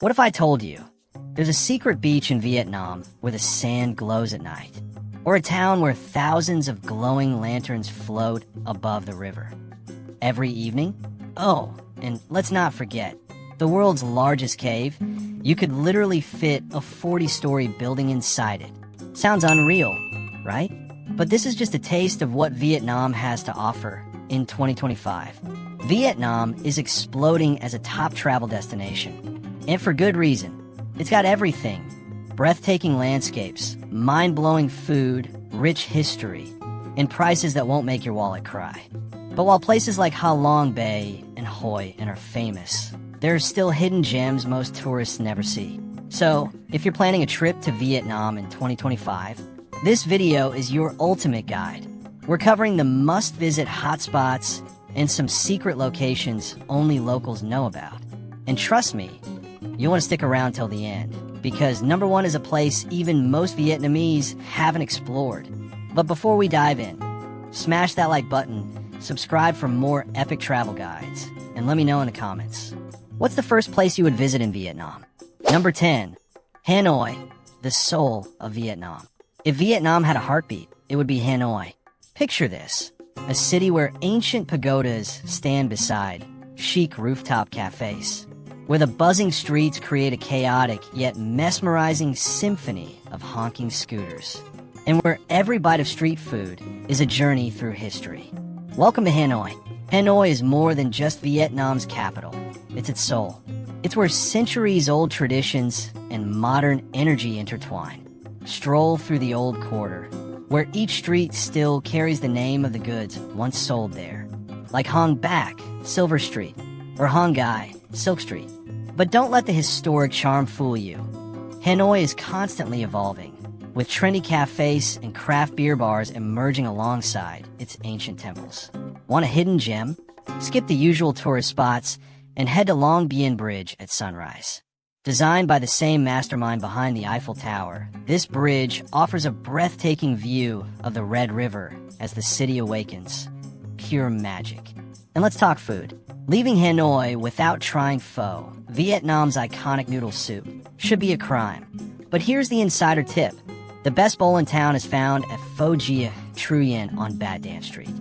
What if I told you there's a secret beach in Vietnam where the sand glows at night? Or a town where thousands of glowing lanterns float above the river every evening? Oh, and let's not forget, the world's largest cave. You could literally fit a 40-story building inside it. Sounds unreal, right? But this is just a taste of what Vietnam has to offer in 2025. Vietnam is exploding as a top travel destination, and for good reason. It's got everything: breathtaking landscapes, mind-blowing food, rich history, and prices that won't make your wallet cry. But while places like Ha Long Bay and Hoi are famous, there are still hidden gems most tourists never see. So, if you're planning a trip to Vietnam in 2025, this video is your ultimate guide. We're covering the must-visit hotspots and some secret locations only locals know about. And trust me, you want to stick around till the end, because number one is a place even most Vietnamese haven't explored. But before we dive in, smash that like button, subscribe for more epic travel guides, and let me know in the comments. What's the first place you would visit in Vietnam? Number 10. Hanoi, the soul of Vietnam. If Vietnam had a heartbeat, it would be Hanoi. Picture this: a city where ancient pagodas stand beside chic rooftop cafes, where the buzzing streets create a chaotic yet mesmerizing symphony of honking scooters, and where every bite of street food is a journey through history. Welcome to Hanoi. Hanoi is more than just Vietnam's capital. It's its soul. It's where centuries-old traditions and modern energy intertwine. Stroll through the old quarter, where each street still carries the name of the goods once sold there, like Hong Bac, Silver Street, or Hong Gai, Silk Street. But don't let the historic charm fool you. Hanoi is constantly evolving, with trendy cafes and craft beer bars emerging alongside its ancient temples. Want a hidden gem? Skip the usual tourist spots and head to Long Bien Bridge at sunrise. Designed by the same mastermind behind the Eiffel Tower, this bridge offers a breathtaking view of the Red River as the city awakens. Pure magic. And let's talk food. Leaving Hanoi without trying pho, Vietnam's iconic noodle soup, should be a crime. But here's the insider tip. The best bowl in town is found at Pho Gia Truyen on Bat Dan Street.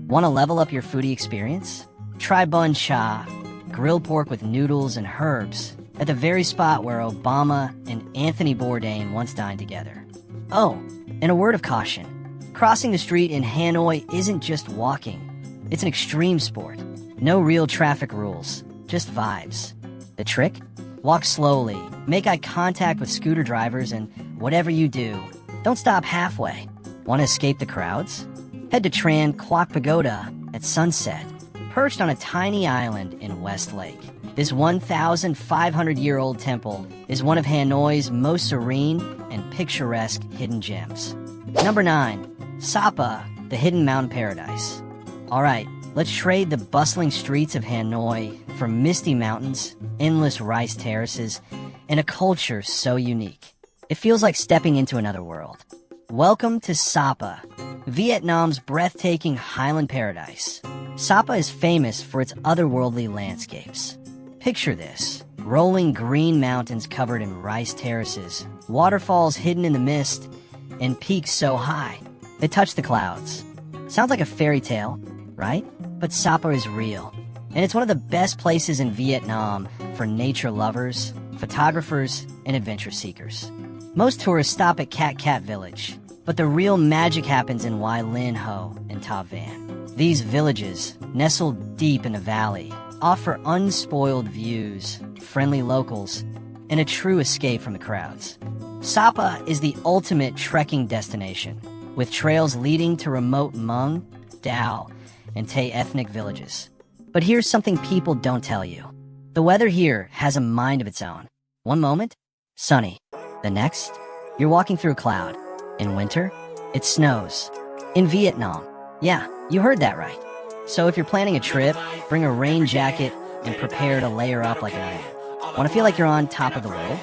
Want to level up your foodie experience? Try bun cha, grilled pork with noodles and herbs, at the very spot where Obama and Anthony Bourdain once dined together. Oh, and a word of caution. Crossing the street in Hanoi isn't just walking. It's an extreme sport. No real traffic rules, just vibes. The trick? Walk slowly, make eye contact with scooter drivers, and whatever you do, don't stop halfway. Want to escape the crowds? Head to Tran Quoc Pagoda at sunset, perched on a tiny island in West Lake. This 1,500-year-old temple is one of Hanoi's most serene and picturesque hidden gems. Number 9. Sapa, the hidden mountain paradise. Alright, let's trade the bustling streets of Hanoi for misty mountains, endless rice terraces, and a culture so unique. It feels like stepping into another world. Welcome to Sapa, Vietnam's breathtaking highland paradise. Sapa is famous for its otherworldly landscapes. Picture this: rolling green mountains covered in rice terraces, waterfalls hidden in the mist, and peaks so high they touch the clouds. Sounds like a fairy tale, right? But Sapa is real, and it's one of the best places in Vietnam for nature lovers, photographers, and adventure seekers. Most tourists stop at Cat Cat Village, but the real magic happens in Huy Linh Ho and Ta Van. These villages, nestled deep in a valley, offer unspoiled views, friendly locals, and a true escape from the crowds. Sapa is the ultimate trekking destination, with trails leading to remote Hmong, Dao, and Tay ethnic villages. But here's something people don't tell you. The weather here has a mind of its own. One moment, sunny. The next, you're walking through a cloud. In winter, it snows. In Vietnam, yeah, you heard that right. So if you're planning a trip, bring a rain jacket and prepare to layer up like an onion. Want to feel like you're on top of the world?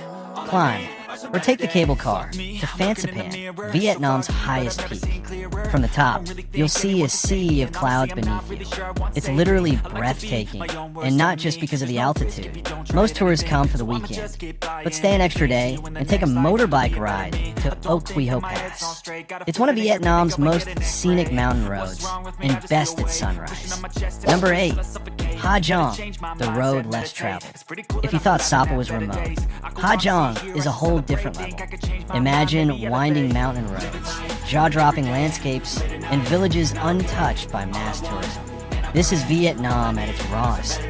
Climb, Or take the cable car to Phanxapan, Vietnam's highest peak. From the top, you'll see a sea of clouds beneath you. It's literally breathtaking, and not just because of the altitude. Most tourists come for the weekend, but stay an extra day and take a motorbike ride to Oak Quy Ho Pass. It's one of Vietnam's most scenic mountain roads, and best at sunrise. Number 8. Ha Giang, the road less traveled. If you thought Sapa was remote, Ha Giang is a whole different level. Imagine winding mountain roads, jaw-dropping landscapes, and villages untouched by mass tourism. This is Vietnam at its rawest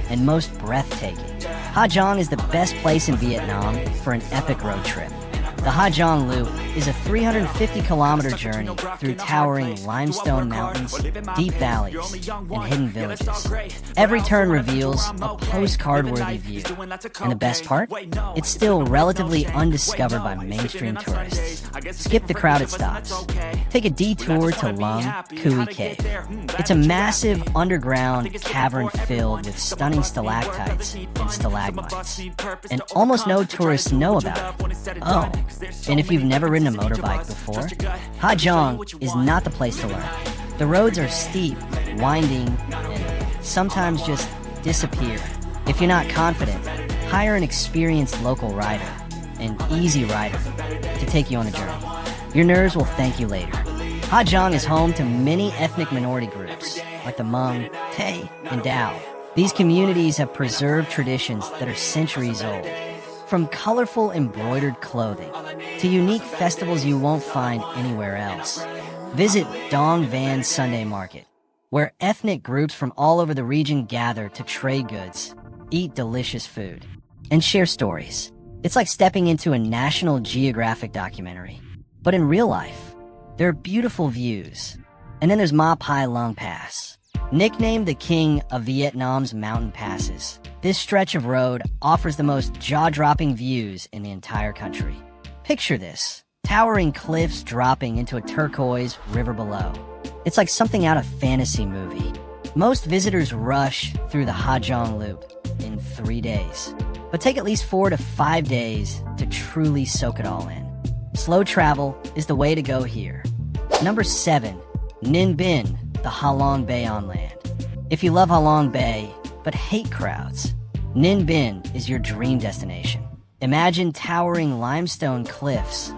and most breathtaking. Ha Giang is the best place in Vietnam for an epic road trip. The Ha Giang Loop is a 350-kilometer journey through towering limestone mountains, deep valleys, and hidden villages. Every turn reveals a postcard-worthy view. And the best part? It's still relatively undiscovered by mainstream tourists. Skip the crowded stops. Take a detour to Lung Cui Cave. It's a massive underground cavern filled with stunning stalactites and stalagmites. And almost no tourists know about it. Oh. And if you've never ridden a motorbike before, Ha Giang is not the place to learn. The roads are steep, winding, and sometimes just disappear. If you're not confident, hire an experienced local rider, an easy rider, to take you on the journey. Your nerves will thank you later. Ha Giang is home to many ethnic minority groups, like the Hmong, Tay, and Dao. These communities have preserved traditions that are centuries old. From colorful embroidered clothing to unique festivals you won't find anywhere else. Visit Dong Van Sunday Market, where ethnic groups from all over the region gather to trade goods, eat delicious food, and share stories. It's like stepping into a National Geographic documentary. But in real life, there are beautiful views. And then there's Ma Pai Lung Pass, nicknamed the king of Vietnam's mountain passes. This stretch of road offers the most jaw-dropping views in the entire country. Picture this, towering cliffs dropping into a turquoise river below. It's like something out of a fantasy movie. Most visitors rush through the Ha Giang Loop in 3 days, but take at least 4 to 5 days to truly soak it all in. Slow travel is the way to go here. Number 7, Ninh Binh, the Ha Long Bay on land. If you love Ha Long Bay, but hate crowds, Ninh Binh is your dream destination. Imagine towering limestone cliffs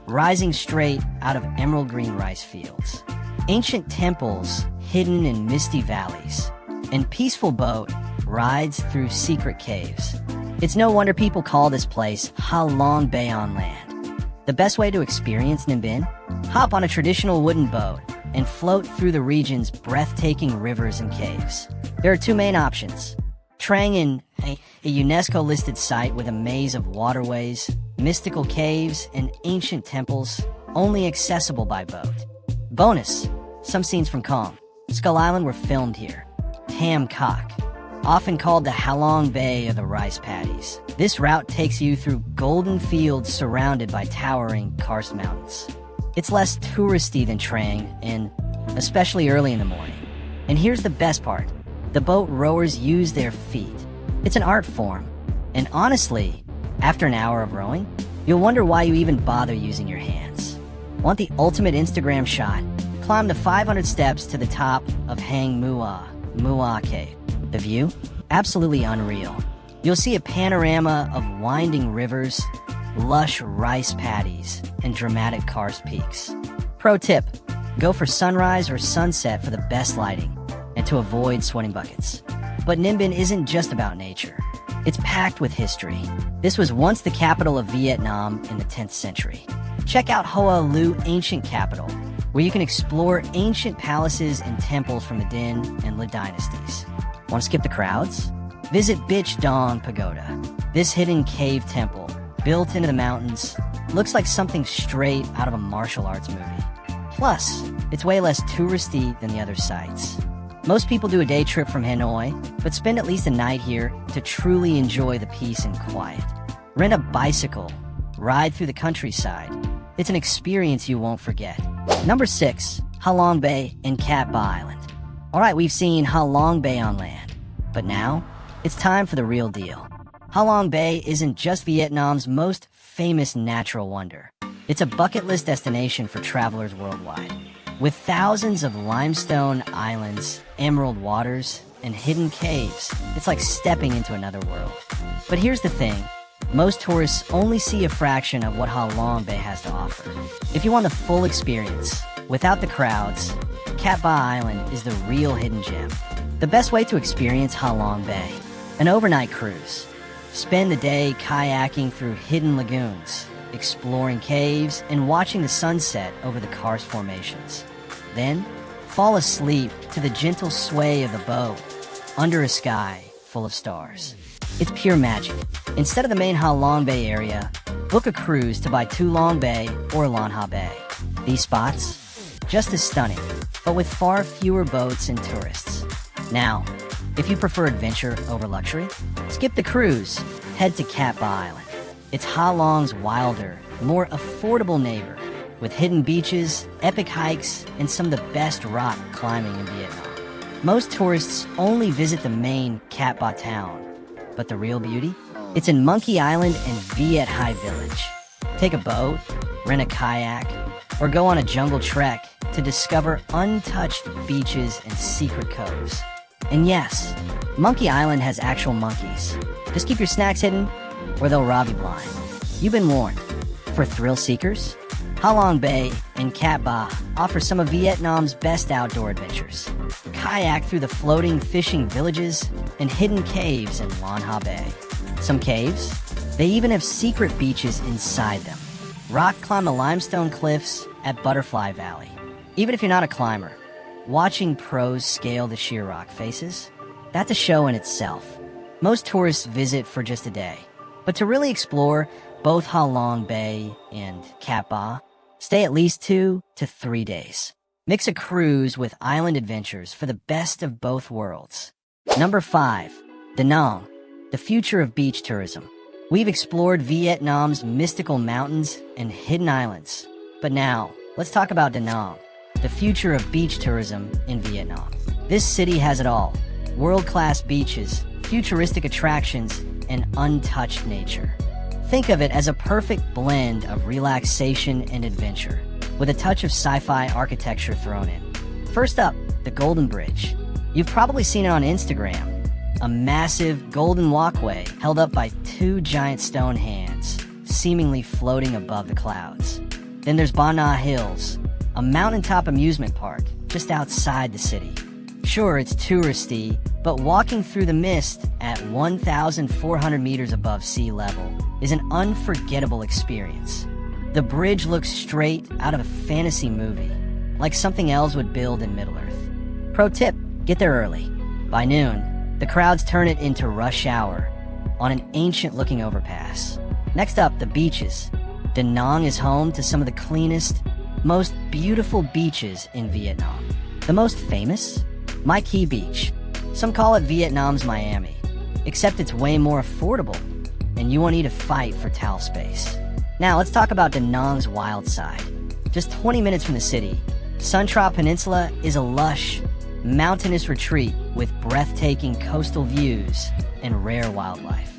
rising straight out of emerald green rice fields, ancient temples hidden in misty valleys, and peaceful boat rides through secret caves. It's no wonder people call this place Ha Long Bay on land. The best way to experience Ninh Binh? Hop on a traditional wooden boat and float through the region's breathtaking rivers and caves. There are 2 main options. Trang Yên, a UNESCO-listed site with a maze of waterways, mystical caves, and ancient temples, only accessible by boat. Bonus, some scenes from Kong, Skull Island were filmed here. Tam Kok, often called the Halong Bay of the rice paddies. This route takes you through golden fields surrounded by towering karst mountains. It's less touristy than Trang, and especially early in the morning. And here's the best part. The boat rowers use their feet. It's an art form. And honestly, after an hour of rowing, you'll wonder why you even bother using your hands. Want the ultimate Instagram shot? Climb the 500 steps to the top of Hang Mua Cave. The view? Absolutely unreal. You'll see a panorama of winding rivers, lush rice paddies, and dramatic karst peaks. Pro tip, go for sunrise or sunset for the best lighting, and to avoid sweating buckets. But Ninh Binh isn't just about nature. It's packed with history. This was once the capital of Vietnam in the 10th century. Check out Hoa Lu Ancient Capital, where you can explore ancient palaces and temples from the Dinh and Le dynasties. Want to skip the crowds? Visit Bich Dong Pagoda. This hidden cave temple, built into the mountains, looks like something straight out of a martial arts movie. Plus, it's way less touristy than the other sites. Most people do a day trip from Hanoi, but spend at least a night here to truly enjoy the peace and quiet. Rent a bicycle, ride through the countryside. It's an experience you won't forget. Number 6, Ha Long Bay and Cat Ba Island. Alright, we've seen Ha Long Bay on land, but now it's time for the real deal. Ha Long Bay isn't just Vietnam's most famous natural wonder. It's a bucket list destination for travelers worldwide. With thousands of limestone islands, emerald waters, and hidden caves, it's like stepping into another world. But here's the thing. Most tourists only see a fraction of what Ha Long Bay has to offer. If you want the full experience, without the crowds, Cat Ba Island is the real hidden gem. The best way to experience Ha Long Bay: an overnight cruise. Spend the day kayaking through hidden lagoons, exploring caves, and watching the sunset over the karst formations. Then, fall asleep to the gentle sway of the boat under a sky full of stars. It's pure magic. Instead of the main Ha Long Bay area, book a cruise to Bai Tu Long Bay or Lan Ha Bay. These spots, just as stunning, but with far fewer boats and tourists. Now, if you prefer adventure over luxury, skip the cruise, head to Cat Ba Island. It's Ha Long's wilder, more affordable neighbor, with hidden beaches, epic hikes, and some of the best rock climbing in Vietnam. Most tourists only visit the main Cat Ba town, but the real beauty? It's in Monkey Island and Viet Hai Village. Take a boat, rent a kayak, or go on a jungle trek to discover untouched beaches and secret coves. And yes, Monkey Island has actual monkeys. Just keep your snacks hidden, or they'll rob you blind. You've been warned. For thrill seekers, Ha Long Bay and Cat Ba offer some of Vietnam's best outdoor adventures. Kayak through the floating fishing villages and hidden caves in Lan Ha Bay. Some caves, they even have secret beaches inside them. Rock climb the limestone cliffs at Butterfly Valley. Even if you're not a climber, watching pros scale the sheer rock faces, that's a show in itself. Most tourists visit for just a day, but to really explore both Ha Long Bay and Cat Ba, stay at least 2 to 3 days. Mix a cruise with island adventures for the best of both worlds. Number 5. Da Nang, the future of beach tourism. We've explored Vietnam's mystical mountains and hidden islands. But now, let's talk about Da Nang, the future of beach tourism in Vietnam. This city has it all: world-class beaches, futuristic attractions, and untouched nature. Think of it as a perfect blend of relaxation and adventure, with a touch of sci-fi architecture thrown in. First up, the Golden Bridge. You've probably seen it on Instagram. A massive golden walkway held up by 2 giant stone hands, seemingly floating above the clouds. Then there's Ba Na Hills, a mountaintop amusement park just outside the city. Sure, it's touristy, but walking through the mist at 1,400 meters above sea level is an unforgettable experience. The bridge looks straight out of a fantasy movie, like something else would build in Middle-earth. Pro tip, get there early. By noon, the crowds turn it into rush hour on an ancient-looking overpass. Next up, the beaches. Da Nang is home to some of the cleanest, most beautiful beaches in Vietnam. The most famous? Mai Kea Beach. Some call it Vietnam's Miami, except it's way more affordable, and you won't need to fight for towel space. Now let's talk about Da Nang's wild side. Just 20 minutes from the city, Sun Tra Peninsula is a lush, mountainous retreat with breathtaking coastal views and rare wildlife.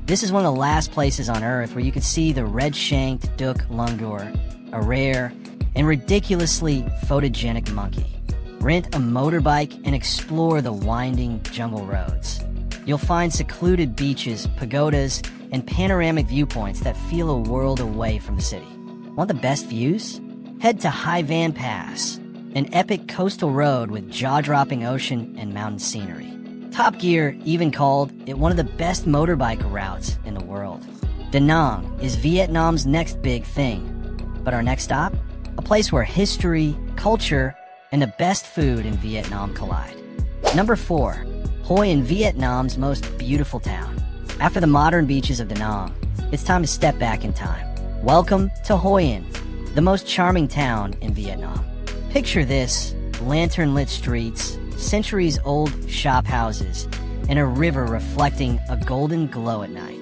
This is one of the last places on Earth where you could see the red-shanked Duc Langur, a rare and ridiculously photogenic monkey. Rent a motorbike and explore the winding jungle roads. You'll find secluded beaches, pagodas, and panoramic viewpoints that feel a world away from the city. Want the best views? Head to Hai Van Pass, an epic coastal road with jaw-dropping ocean and mountain scenery. Top Gear even called it one of the best motorbike routes in the world. Da Nang is Vietnam's next big thing. But our next stop? A place where history, culture, and the best food in Vietnam collide. Number 4. Hoi An, Vietnam's most beautiful town. After the modern beaches of Da Nang, it's time to step back in time. Welcome to Hoi An, the most charming town in Vietnam. Picture this: lantern-lit streets, centuries-old shop houses, and a river reflecting a golden glow at night.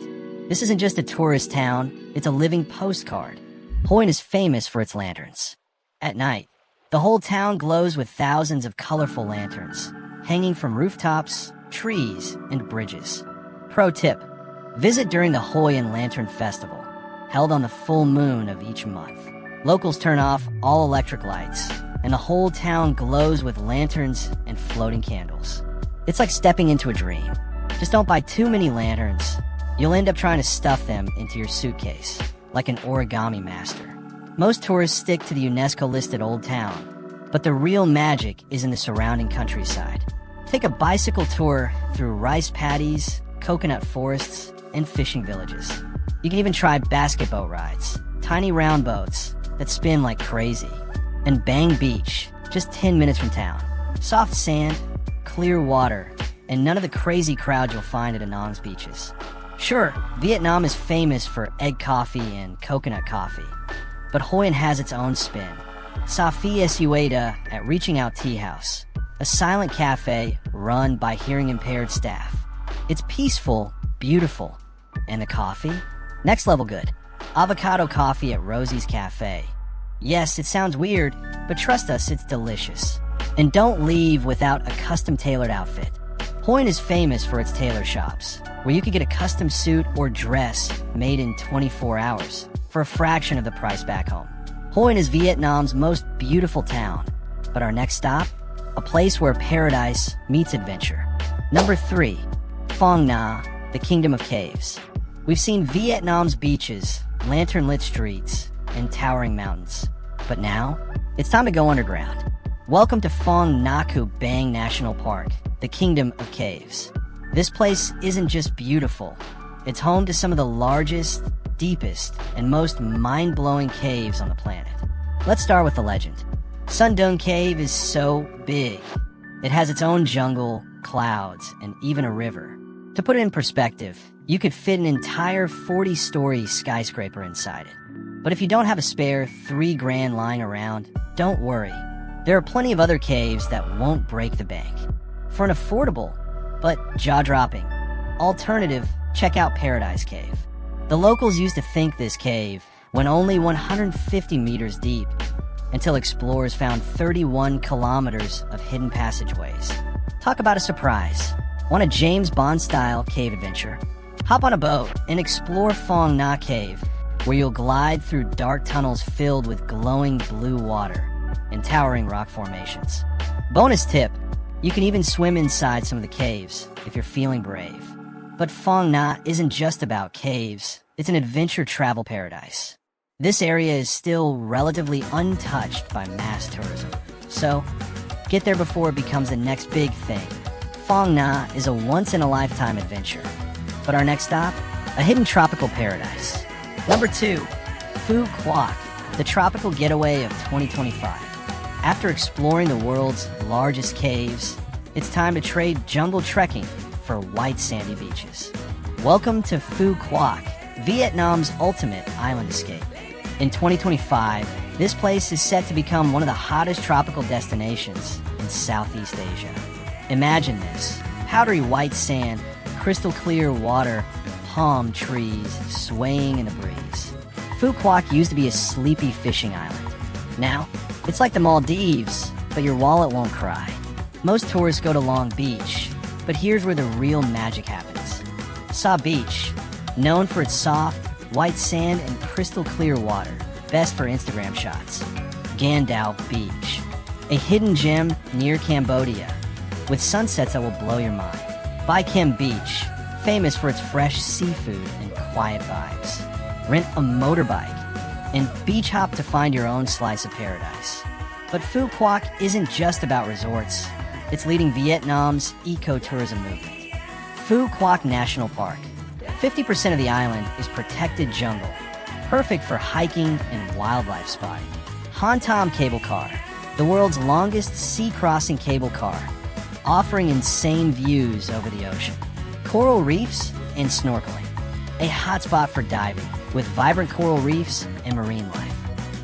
This isn't just a tourist town, it's a living postcard. Hoi An is famous for its lanterns. At night, the whole town glows with thousands of colorful lanterns, hanging from rooftops, trees, and bridges. Pro tip, Visit during the Hoi and Lantern Festival, held on the full moon of each month. Locals turn off all electric lights, and the whole town glows with lanterns and floating candles. It's like stepping into a dream. Just don't buy too many lanterns. You'll end up trying to stuff them into your suitcase, like an origami master. Most tourists stick to the UNESCO-listed Old Town, but the real magic is in the surrounding countryside. Take a bicycle tour through rice paddies, coconut forests, and fishing villages. You can even try basket boat rides, tiny round boats that spin like crazy. And Bang Beach, just 10 minutes from town. Soft sand, clear water, and none of the crazy crowd you'll find at Anong's beaches. Sure, Vietnam is famous for egg coffee and coconut coffee, but Hoi An has its own spin. Sa Phi Sueda at Reaching Out Tea House, a silent cafe run by hearing-impaired staff. It's peaceful, beautiful, and the coffee? Next level good. Avocado coffee at Rosie's Cafe. Yes, it sounds weird, but trust us, it's delicious. And don't leave without a custom-tailored outfit. Hoi An is famous for its tailor shops, where you can get a custom suit or dress made in 24 hours for a fraction of the price back home. Hoi An is Vietnam's most beautiful town, but our next stop? A place where paradise meets adventure. Number 3, Phong Nha, the Kingdom of Caves. We've seen Vietnam's beaches, lantern-lit streets, and towering mountains. But now, it's time to go underground. Welcome to Phong Nha Cu Bang National Park, the Kingdom of Caves. This place isn't just beautiful. It's home to some of the largest, deepest, and most mind-blowing caves on the planet. Let's start with the legend. Sun Dung Cave is so big. It has its own jungle, clouds, and even a river. To put it in perspective, you could fit an entire 40-story skyscraper inside it. But if you don't have a spare $3,000 lying around, don't worry. There are plenty of other caves that won't break the bank. For an affordable, but jaw-dropping alternative, check out Paradise Cave. The locals used to think this cave went only 150 meters deep, until explorers found 31 kilometers of hidden passageways. Talk about a surprise. Want a James Bond-style cave adventure? Hop on a boat and explore Phong Nha Cave, where you'll glide through dark tunnels filled with glowing blue water and towering rock formations. Bonus tip, you can even swim inside some of the caves if you're feeling brave. But Phong Nha isn't just about caves, it's an adventure travel paradise. This area is still relatively untouched by mass tourism, so get there before it becomes the next big thing. Phong Nha is a once-in-a-lifetime adventure. But our next stop, a hidden tropical paradise. Number 2, Phu Quoc, the tropical getaway of 2025. After exploring the world's largest caves, it's time to trade jungle trekking for white sandy beaches. Welcome to Phu Quoc, Vietnam's ultimate island escape. In 2025, this place is set to become one of the hottest tropical destinations in Southeast Asia. Imagine this, powdery white sand, crystal clear water, palm trees swaying in the breeze. Phu Quoc used to be a sleepy fishing island. Now, it's like the Maldives, but your wallet won't cry. Most tourists go to Long Beach, but here's where the real magic happens. Sa Beach, known for its soft, white sand and crystal clear water, best for Instagram shots. Gan Dao Beach, a hidden gem near Cambodia, with sunsets that will blow your mind. Bai Kim Beach, famous for its fresh seafood and quiet vibes. Rent a motorbike and beach hop to find your own slice of paradise. But Phu Quoc isn't just about resorts. It's leading Vietnam's ecotourism movement. Phu Quoc National Park. 50% of the island is protected jungle, perfect for hiking and wildlife spotting. Han Tom Cable Car, the world's longest sea-crossing cable car, offering insane views over the ocean. Coral reefs and snorkeling. A hotspot for diving, with vibrant coral reefs and marine life.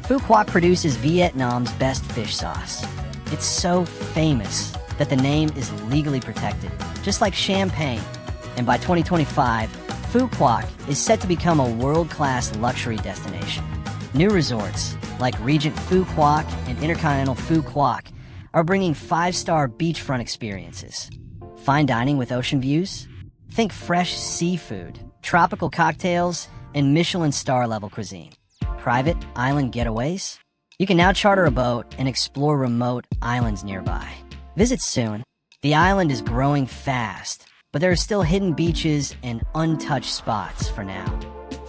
Phu Quoc produces Vietnam's best fish sauce. It's so famous that the name is legally protected, just like champagne. And by 2025, Phu Quoc is set to become a world-class luxury destination. New resorts, like Regent Phu Quoc and Intercontinental Phu Quoc, are bringing 5-star beachfront experiences. Fine dining with ocean views? Think fresh seafood, tropical cocktails, and Michelin star-level cuisine. Private island getaways? You can now charter a boat and explore remote islands nearby. Visit soon. The island is growing fast, but there are still hidden beaches and untouched spots for now.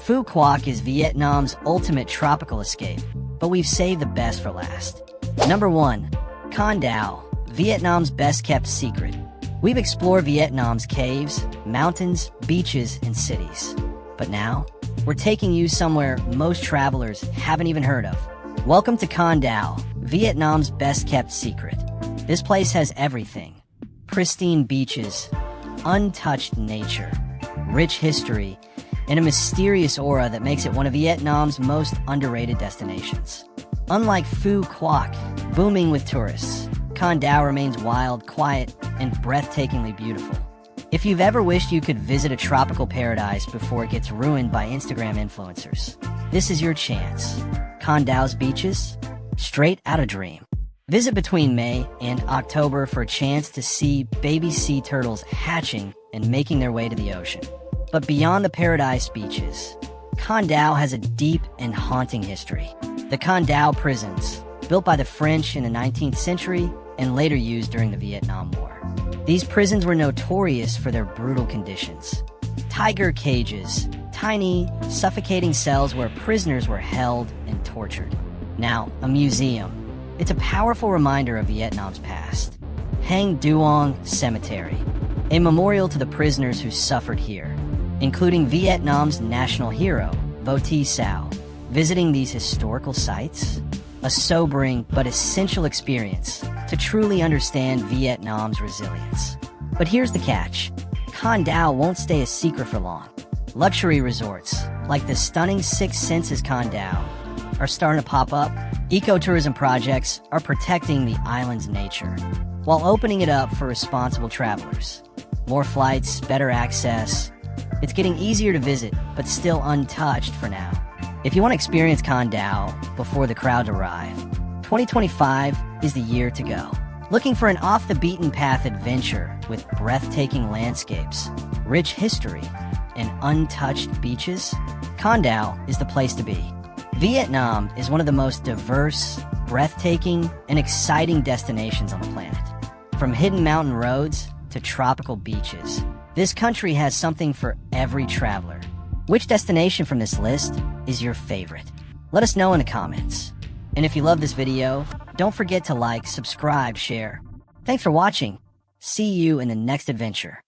Phu Quoc is Vietnam's ultimate tropical escape, but we've saved the best for last. Number 1. Con Dao, Vietnam's best-kept secret. We've explored Vietnam's caves, mountains, beaches, and cities. But now, we're taking you somewhere most travelers haven't even heard of. Welcome to Con Dao, Vietnam's best-kept secret. This place has everything: pristine beaches, untouched nature, rich history, and a mysterious aura that makes it one of Vietnam's most underrated destinations. Unlike Phu Quoc, booming with tourists, Con Dao remains wild, quiet, and breathtakingly beautiful. If you've ever wished you could visit a tropical paradise before it gets ruined by Instagram influencers, this is your chance. Con Dao's beaches? Straight out a dream. Visit between May and October for a chance to see baby sea turtles hatching and making their way to the ocean. But beyond the paradise beaches, Con Dao has a deep and haunting history. The Con Dao prisons, built by the French in the 19th century and later used during the Vietnam War. These prisons were notorious for their brutal conditions. Tiger cages, tiny, suffocating cells where prisoners were held and tortured. Now, a museum. It's a powerful reminder of Vietnam's past. Hang Duong Cemetery, a memorial to the prisoners who suffered here, including Vietnam's national hero, Vo Thi Sao. Visiting these historical sites? A sobering but essential experience to truly understand Vietnam's resilience. But here's the catch. Con Dao won't stay a secret for long. Luxury resorts, like the stunning Six Senses Con Dao, are starting to pop up. Ecotourism projects are protecting the island's nature, while opening it up for responsible travelers. More flights, better access. It's getting easier to visit, but still untouched for now. If you want to experience Con Dao before the crowds arrive, 2025 is the year to go. Looking for an off-the-beaten-path adventure with breathtaking landscapes, rich history, and untouched beaches? Con Dao is the place to be. Vietnam is one of the most diverse, breathtaking, and exciting destinations on the planet. From hidden mountain roads to tropical beaches, this country has something for every traveler. Which destination from this list is your favorite? Let us know in the comments. And if you love this video, don't forget to like, subscribe, share. Thanks for watching. See you in the next adventure.